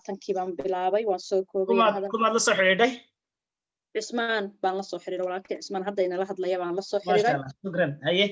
2020 baan bilaabay waan soo koobay kuma la soo xiriiray Cismaan baan la soo xiriiray walaalkay Cismaan hadda inala hadlaya baan la soo xiriiray ma sha Allah shukran haye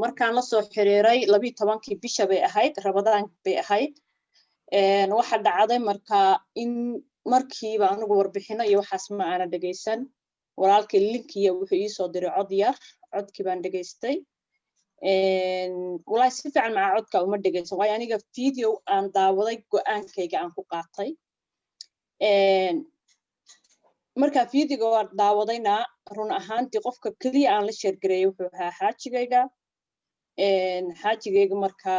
markaan la soo xiriiray 12 bisha bay ahayd Ramadaan bay ahayd waxa dhacday marka in markiiba anigu warbixino iyo waxaas ma aana dhageysan walaalkay linkiya wuxuu ii soo diray cod yar codkii baan dhageystay والله si fiican ma codka uma dhageysan way aniga video aan daawaday go'aankayga aan ku qaatay marka video aan daawadayna run ahaantii qofka kaliya aan la share gareeyay wuxuu ahaa xaajigayga marka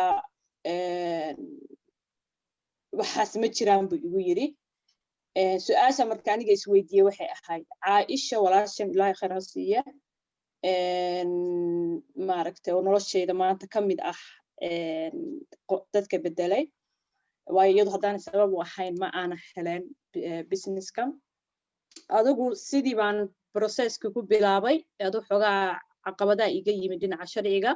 waxaas ma jiraan buu igu yiri su'aasha marka aniga isweydiiyay waxay ahayd Caaisha walaashan Ilaahay khayr ha siiyo maaragtay oo noloshayda maanta kamid ah dadka bedelay way iyadu hadaan sabab u ahayn ma aana heleen businesska adigu sidii baan processka ku bilaabay adu xogaa caqabadaha iga yimid dhinaca sharciga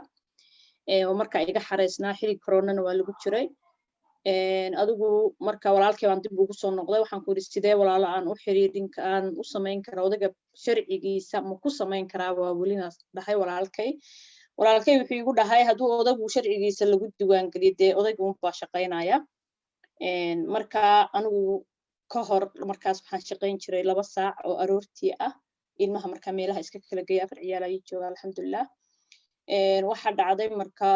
oo marka iga xareysnaa xilli corona waa lagu jiray adigu marka walaalkay baan dib ugu soo noqday waxaan ku yiri sidee walaalo aan u xiriirin aan u sameyn karo odaga sharcigiisa ma ku sameyn karaa waa welinaas dhahay walaalkay wuxuu igu dhahay haduu odagu sharcigiisa lagu diiwaan galiyo dee odagu uu baa shaqeynaya marka anigu ka hor markaas waxaan shaqeyn jiray 2 saac oo aroortii ah ilmaha marka meelaha iska kala geeya afar ciyaal ay jooga alxamdulillah waxa dhacday marka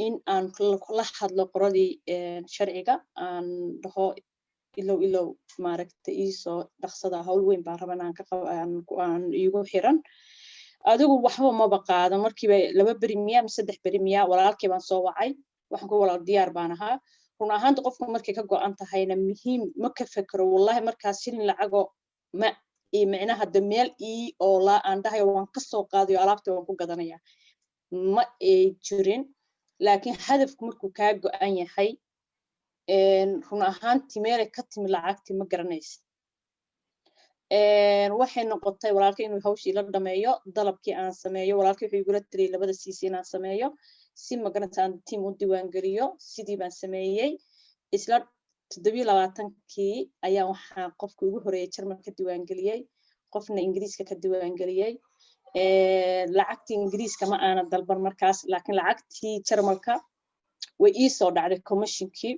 in aan la hadlo qoradii sharciga aan dhaho ilow maaragtay iisoo dhaqsada hawl weyn baan rabaa aan iigu xiran adigu waxba ma baqaado markiiba 2 bari miya 3 bari miya walaalkay baan soo wacay waxaan ku walaal diyaar baan ahaa run ahaanta qofku markay ka go'an tahayna muhiim ma ka fakaro wallahi markaas shilin lacago ma macnaha dameel oo la aan dhahay waan ka soo qaadayo alaabta waan ku gadanaya ma jirin laakiin hadafku markuu ka go'an yahay run ahaantii meel ka timi lacagti ma garanaysid waxay noqotay walaalkay inuu hawshii la dhameeyo dalabkii aan sameeyo walaalkay wuxuu igu tiriyay 2 CC inaan sameeyo si magarantaan team u diiwaan galiyo sidii baan sameeyay isla 27kii ayaa waxaan qofka ugu horeeyay Jarmalka diiwaan galiyay qofna Ingiriiska ka diiwaan galiyay lacagtii Ingiriiska ma aana dalban markaas laakiin lacagtii Jarmalka way ii soo dhacday commissionkii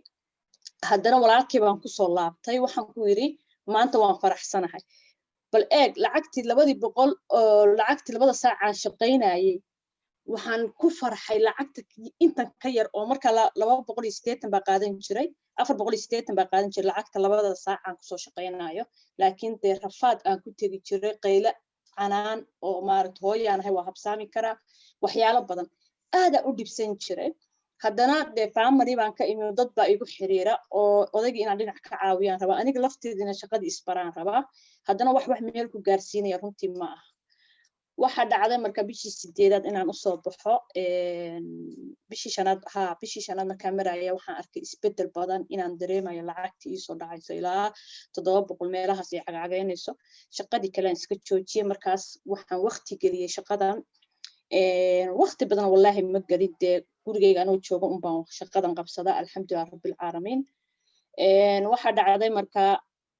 haddana walaalkay baan ku soo laabtay waxaan ku yiri maanta waan faraxsanahay bal eeg lacagtii 200 oo lacagtii 2 saac aan shaqeynayay waxaan ku farxay lacagta inta ka yar oo marka 280 baa qaadan jiray 480 baa qaadan jiray lacagta 2 saac aan ku soo shaqeynayo laakiin dee rafaad aan ku tagi jiray qayla canaan oo maaragtay hooyanahay waa habsaami kara waxyaalo badan aad u dhibsan jiray haddana dee family baan ka imi dad baa igu xiriira oo odayga inaan dhinac ka caawiyaan rabaa aniga lafteedina shaqadii isbaraan rabaa haddana wax meel ku gaarsiinaya runtii ma aha waxa dhacday marka bishii 8aad inaan u soo baxo bishii shanaad marka maraya waxaan arkay isbedel badan inaan dareemayo lacagtii ii soo dhacayso ilaa 700 meelahaas ay cagcageynayso shaqadii kale aan iska joojiyay markaas waxaan waqti geliyay shaqadan waqti badan wallahi ma galin dee gurigayga anoo joogo baan shaqadan qabsada alxamdulillah rabbil caalamiin waxa dhacday marka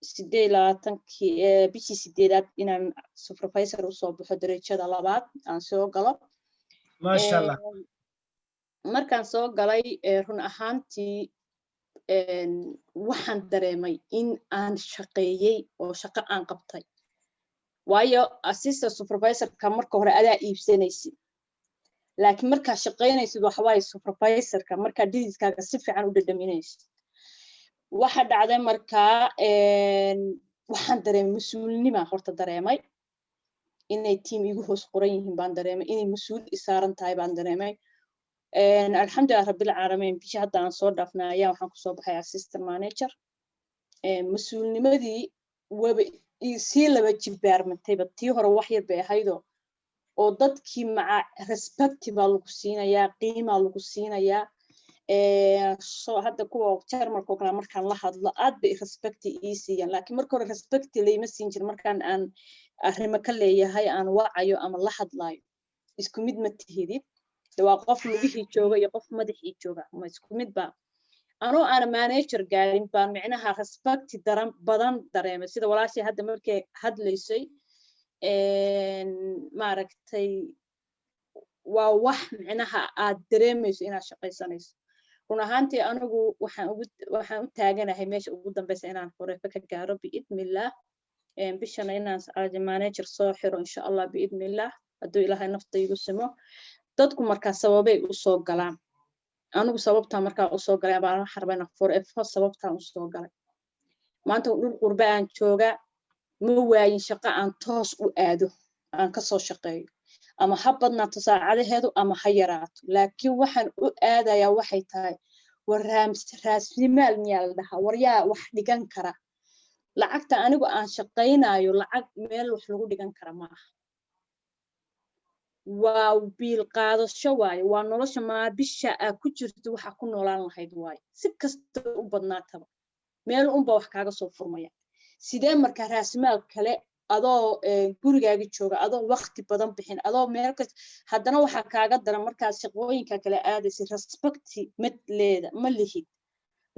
28kii bishii 8aad inaan supervisor u soo baxo darajada 2aad aan soo galo ma sha Allah markaan soo galay run ahaantii waxaan dareemay in aan shaqeeyay oo shaqo aan qabtay waayo assistant supervisor ka marka hore adaa iibsanaysid laakiin marka shaqeynaysid waxa way supervisor ka marka didiskaaga si fiican u dhadhaminaysid waxa dhacday marka waxaan dareemay mas'uulnimo horta dareemay inay team igu hoos qoran yihiin baan dareemay inay mas'uul isaaran tahay baan dareemay alxamdulillah rabbil caalamiin bishii hadda aan soo dhaafnay ayaa waxaan ku soo baxay assistant manager mas'uulnimadii waba si laba jibaarmantay tii hore wax yar bay ahaydoo oo dadkii maca respect baa lagu siinayaa qiimo lagu siinayaa soo hadda kuwa Jarmalka kala markaan la hadlo aad bay respect ii siiyaan laakiin marka hore respect leeyma siin jirin markaan aan arrimo ka leeyahay aan wacayo ama la hadlayo isku mid ma tihidid waa qof madaxii jooga iyo qof madaxii jooga ma isku mid ba anoo aan manager gaarin baan micnaha respect badan dareemay sida walaashii hadda markay hadlaysay maaragtay waa wax micnaha aad dareemayso inaad shaqaysanayso run ahaantii anigu waxaan u taaganahay meesha ugu dambaysa inaan horeefa ka gaaro biidnillah bishana inaan manager soo xiro insha allah biidnillah hadduu ilaahay nafta igu simo dadku markaa sababay u soo galaan anigu sababtaa markaa u soo galay baan waxaan rabaa inaan forever sababtaan u soo galay maanta dhul qurba aan jooga ma waayin shaqo aan toos u aado aan ka soo shaqeeyo ama ha badnaato saacadaheedu ama ha yaraato laakiin waxaan u aadayaa waxay tahay war raasmaal miyaa la dhahaa war yaa wax dhigan kara lacagta anigu aan shaqaynayo lacag meel wax lagu dhigan kara ma aha waa biil qaadasho waaye waa nolosha bisha aad ku jirto waxa ku noolaan lahayd waaye si kasta u badnaataba meel unba wax kaaga soo furmaya sidee markaa raasmaal kale adoo gurigaaga jooga adoo waqti badan bixin adoo meel kasta haddana waxaa kaaga daran markaad shaqooyinka kale aadaysid respecti ma lihid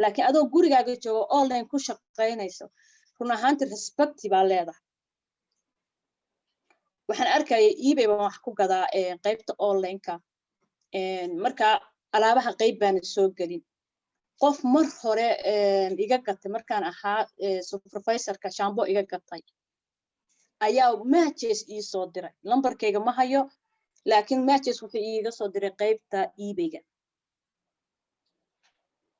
laakiin adoo gurigaaga jooga online ku shaqaynayso run ahaantii respecti baa leedahay waxaan arkaya eBay baan wax ku gadaa qaybta online-ka marka alaabaha qayb baan soo gelin qof mar hore iga gatay markaan ahaa supervisorka shaambo iga gatay ayaa matches ii soo diray lambarkayga ma hayo laakiin matches wuxuu iiga soo diray qaybta eBay-ga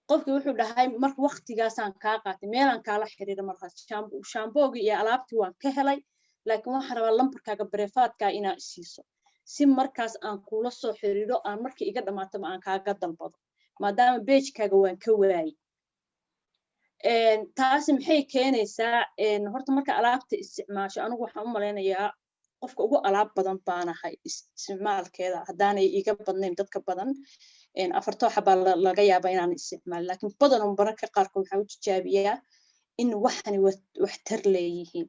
qofkii wuxuu dhahay marka waqtigaasaan kaa qaatay meelaan kaala xiriira markaas shaamboogi iyo alaabtii waan ka helay laakiin waxaan rabaa lambarkaaga bareefaadkaa inaa isiiso si markaas aan kula soo xiriiro aan markii iga dhamaataba aan kaaga dalbado maadaama beejkaaga waan ka waayay taasi maxay keenaysaa horta marka alaabta isticmaasho anigu waxaan u malaynayaa qofka ugu alaab badan baanahay isticmaalkeeda haddaanay iga badnayn dadka badan afartoo xabaa laga yaabaa inaan isticmaalin laakiin badanoo mararka qaarkood waxaan u tijaabiyaa in waxani waxtar leeyihiin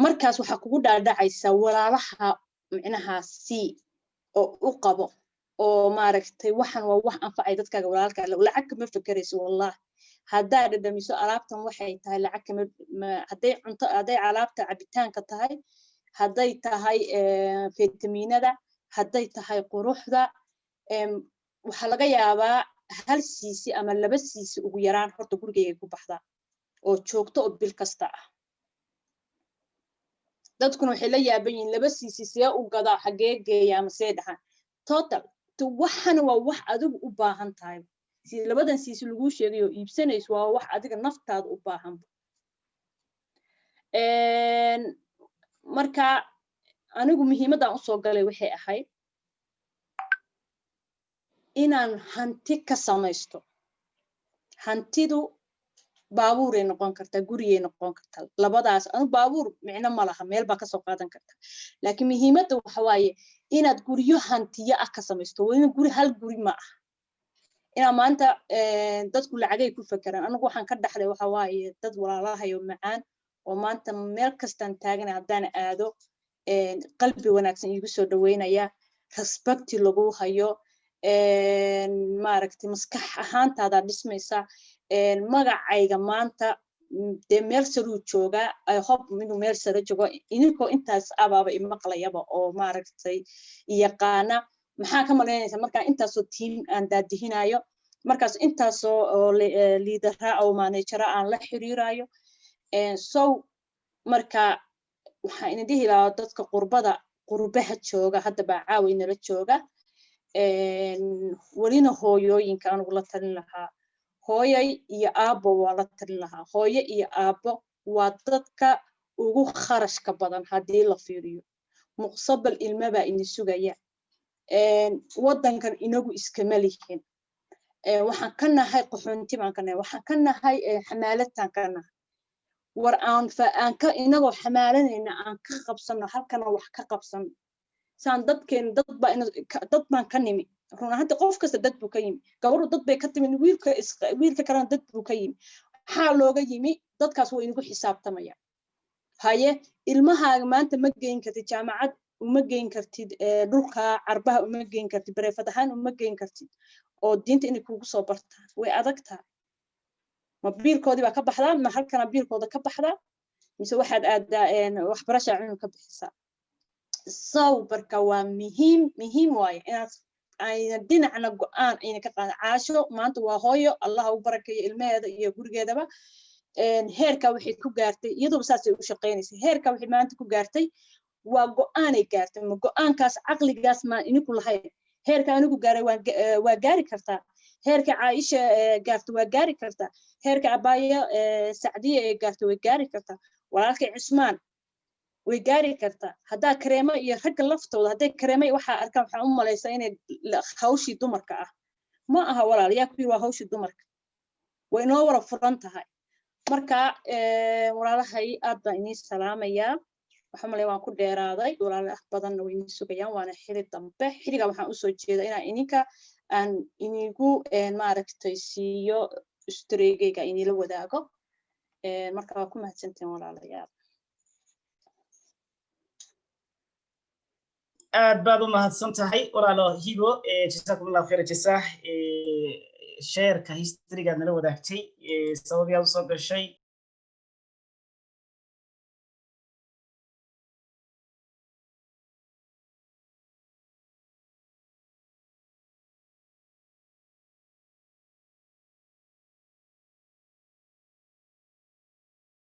markaas waxaa kugu dhaadhacaysaa walaalaha micnaha oo u qabo oo maaragtay waxan waa wax anfacay dadkaaga walaalka lacag kama fakerayso wallahi haddaa dhadhamiso alaabtan waxay tahay lacag kama hadday alaabta cabitaanka tahay hadday tahay fitamiinada hadday tahay quruxda waxaa laga yaabaa hal siisi ama 2 siisi ugu yaraan horta gurigayga ku baxda oo joogto oo bil kasta ah dadkuna waxay la yaaban yihiin 2 siisi see u gadaa xagee geeya ama see dhaxan total waxana waa wax adigu u baahan tahay si 2dan siisi lagu sheegayo iibsanayso waa wax adiga naftaada u baahan marka anigu muhiimadaan u soo galay waxay ahayd inaan hanti ka samaysto hantidu baabuuray noqon kartaa guriyay noqon kartaa labadaas anu baabuur micno ma laha meel baa ka soo qaadan kartaa laakiin muhiimadda waxa waaye inaad guriyo hantiyo ah ka samaysto waa guri hal guri ma ah ina maanta dadku lacagay ku fakaraan anigu waxaan ka dhaxlay waxa waaye dad walaalahayo macaan oo maanta meel kastaan taagan haddaan aado qalbi wanaagsan igu soo dhaweynaya respecti lagu hayo maaragtay maskax ahaantaada dhismaysa magacayga maanta dee meel saruu jooga I hope inuu meel sare joogo idinkoo intaas abaaba imaqlayaba oo maaragtay yaqaana maxaa ka malaynaysaa markaa intaasoo tiim aan daadihinayo markaas intaasoo liidara oo manajara aan la xiriirayo so marka waxaan idin dhihi lahaa dadka qurbaha jooga hadda baa caawi nala jooga welina hooyooyinka anugu la talin lahaa hooyay iyo aabbo waa la talin lahaa hooyo iyo aabbo waa dadka ugu kharashka badan haddii la fiiriyo muqtabal ilmabaa ini sugaya waddankan inagu iskama lihin waxaan ka nahay qaxoonti baan ka nahay waxaan ka nahay xamaaladtaan ka nahay war aan inagoo xamaalanayna aan ka qabsano halkana wax ka qabsano saan dadkeen dad baan ka nimi run ahaantii qof kasta dad buu ka yimi gabadhu dad bay ka timin wiilka kalena dad buu ka yimi maxaa looga yimi dadkaas waa inagu xisaabtamaya haye ilmahaaga maanta ma geyn kartid jaamacad uma geyn kartid dhulka carbaha uma geyn kartid bareefad ahaan uma geyn kartid oo diinta inay kugu soo bartaan way adagtaa ma biilkoodii baa ka baxdaa ma halkana biilkooda ka baxdaa mise waxaad aadaa waxbarasha cunug ka bixisaa sawbarka waa muhiim waaye inaad ayna dhinacna go'aan ayna ka qaadan caasho maanta waa hooyo allah u barakeeyo ilmaheeda iyo gurigeedaba heerka waxay ku gaartay iyadoo saas ay u shaqeynaysaa heerka waxay maanta ku gaartay waa go'aanay gaartay ma go'aankaas caqligaas ma inigu lahayn heerka anigu gaaray waa gaari kartaa heerka Caaisha gaartay waa gaari kartaa heerka Abaya Saacdiye ee gaartay way gaari kartaa walaalkay Cusmaan way gaari kartaa hadaa kareemo iyo rag laftooda haday kareemo waxa arkaan waxa u malaysaa inay hawshii dumarka ah ma aha walaal yaa ku waa hawshii dumarka way noo wara furan tahay marka walaalahay aad baan inii salaamayaa waxa malay waan ku dheeraaday walaalaha badan way inii sugayaan waana xiri dambe xiriga waxaan u soo jeedaa inaan ininka aan inigu maaragtay siiyo istreegayga inii la wadaago marka waa ku mahadsantiin walaalayaal aad baad u mahadsan tahay walaalo hibo jazakumullahu khayr jazaa sheerka historyga nala wadaagtay sababiyaad u soo gashay